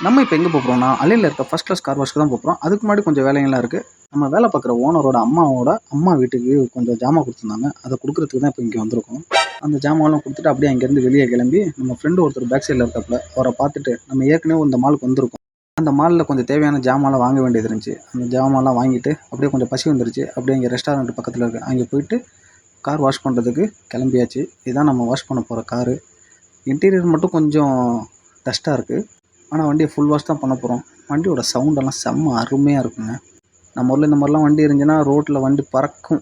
நம்ம இப்போ எங்கே போகிறோம்னா அலையில் இருக்க ஃபஸ்ட் கிளாஸ் கார் வாஷ்க்கு தான் போகிறோம். அதுக்கு முன்னாடி கொஞ்சம் வேலைகள்லாம் இருக்குது. நம்ம வேலை பார்க்குற ஓனரோட அம்மா வீட்டுக்கு கொஞ்சம் ஜாமான் கொடுத்துருந்தாங்க. அதை கொடுக்குறதுக்கு தான் இப்போ இங்கே வந்திருக்கோம். அந்த ஜாமான்லாம் கொடுத்துட்டு அப்படியே அங்கேருந்து வெளியே கிளம்பி நம்ம ஃப்ரெண்டு ஒருத்தர் பேக் சைடில் இருக்காப்புல அவரை பார்த்துட்டு நம்ம ஏற்கனவே இந்த மாலுக்கு வந்திருக்கோம். அந்த மாலில் கொஞ்சம் தேவையான ஜாமான்லாம் வாங்க வேண்டியது இருந்துச்சு. அந்த ஜாமான்லாம் வாங்கிட்டு அப்படியே கொஞ்சம் பசி வந்துருச்சு. அப்படியே இங்கே ரெஸ்டாரண்ட் பக்கத்தில் இருக்குது, அங்கே போயிட்டு கார் வாஷ் பண்ணுறதுக்கு கிளம்பியாச்சு. இதுதான் நம்ம வாஷ் பண்ண போகிற காரு. இன்டீரியர் மட்டும் கொஞ்சம் டஸ்ட்டாக இருக்குது. ஆனால் வண்டியை ஃபுல் வாஷ் தான் பண்ண போகிறோம். வண்டியோட சவுண்டெல்லாம் செம்ம அருமையாக இருக்குங்க. நம்ம ஊரில் இந்த மாதிரிலாம் வண்டி இருந்துச்சுன்னா ரோட்டில் வண்டி பறக்கும்.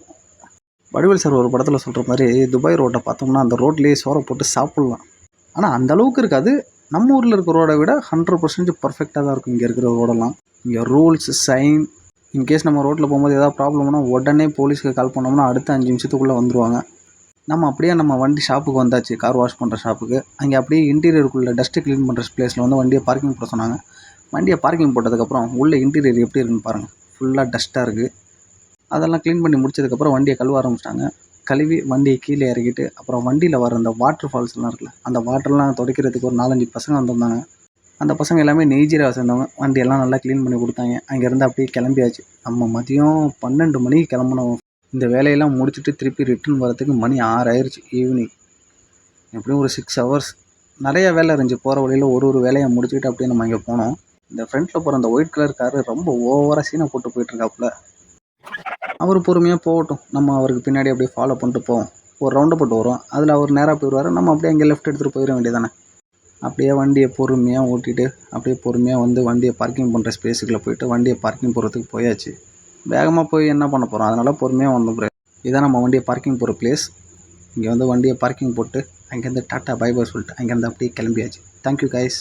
வடிவேல் சார் ஒரு படத்தில் சொல்கிற மாதிரி துபாய் ரோட்டை பார்த்தோம்னா அந்த ரோட்லேயே சோறை போட்டு சாப்பிட்லாம். ஆனால் அந்த அளவுக்கு இருக்காது. நம்ம ஊரில் இருக்கிற ரோடை விட 100% பர்ஃபெக்டாக தான் இருக்கும் இங்கே இருக்கிற ரோடெல்லாம். இங்கே ரூல்ஸ் சைன், இன்கேஸ் நம்ம ரோட்டில் போகும்போது ஏதாவது ப்ராப்ளம்னா உடனே போலீஸ்க்கு கால் பண்ணோம்னா அடுத்த 5 நிமிஷத்துக்குள்ளே வந்துடுவாங்க. நம்ம அப்படியே நம்ம வண்டி ஷாப்புக்கு வந்தாச்சு, கார் வாஷ் பண்ணுற ஷாப்புக்கு. அங்கே அப்படியே இன்டீரியருக்குள்ளே டஸ்ட்டு க்ளீன் பண்ணுற பிளேஸில் வந்து வண்டியை பார்க்கிங் போட சொன்னாங்க. வண்டியை பார்க்கிங் போட்டதுக்கப்புறம் உள்ளே இன்டீரியர் எப்படி இருக்குன்னு பாருங்கள். ஃபுல்லாக டஸ்ட்டாக இருக்குது. அதெல்லாம் க்ளீன் பண்ணி முடிச்சதுக்கப்புறம் வண்டியை கழுவ ஆரம்பிச்சிட்டாங்க. கழுவி வண்டியை கீழே இறக்கிட்டு அப்புறம் வண்டியில் வர அந்த வாட்டர் ஃபால்ஸ்லாம் இருக்குல்ல, அந்த வாட்டர்லாம் துடைக்கிறதுக்கு ஒரு 4-5 பசங்க வந்திருந்தாங்க. அந்த பசங்க எல்லாமே நெய்ஜீரியாவை சேர்ந்தவங்க. வண்டியெல்லாம் நல்லா க்ளீன் பண்ணி கொடுத்தாங்க. அங்கேருந்து அப்படியே கிளம்பியாச்சு. நம்ம மதியம் 12 மணிக்கு கிளம்புனோம். இந்த வேலையெல்லாம் முடிச்சுட்டு திருப்பி ரிட்டர்ன் வரதுக்கு மணி 6 ஆயிடுச்சு ஈவினிங். எப்படியும் ஒரு 6 ஹவர்ஸ். நிறைய வேலை இருந்துச்சு. போகிற வழியில் ஒரு வேலையை முடிச்சுக்கிட்டு அப்படியே நம்ம இங்கே போனோம். இந்த ஃப்ரண்ட்டில் போகிற அந்த ஒயிட் கலர் காரு ரொம்ப ஓவராக சீனை போட்டு போயிட்டுருக்காப்புல. அவர் பொறுமையாக போகட்டும், நம்ம அவருக்கு பின்னாடி அப்படியே ஃபாலோ பண்ணிட்டு போவோம். ஒரு ரவுண்டை போட்டு வரும், அதில் அவர் நேராக போயிடுவார். நம்ம அப்படியே அங்கே லெஃப்ட் எடுத்துகிட்டு போயிட வேண்டியதானே. அப்படியே வண்டியை பொறுமையாக ஓட்டிகிட்டு அப்படியே பொறுமையாக வந்து வண்டியை பார்க்கிங் பண்ணுற ஸ்பேஸுக்குள்ளே போயிட்டு வண்டியை பார்க்கிங் போகிறதுக்கு போயாச்சு. வேகமாக போய் என்ன பண்ண போகிறோம், அதனால் பொறுமையாக வந்தோம். இதான் நம்ம வண்டியை பார்க்கிங் போகிற பிளேஸ். இங்கே வந்து வண்டியை பார்க்கிங் போட்டு அங்கேருந்து டாட்டா பை பை சொல்லிட்டு அங்கேருந்து அப்படியே கிளம்பியாச்சு. Thank you guys.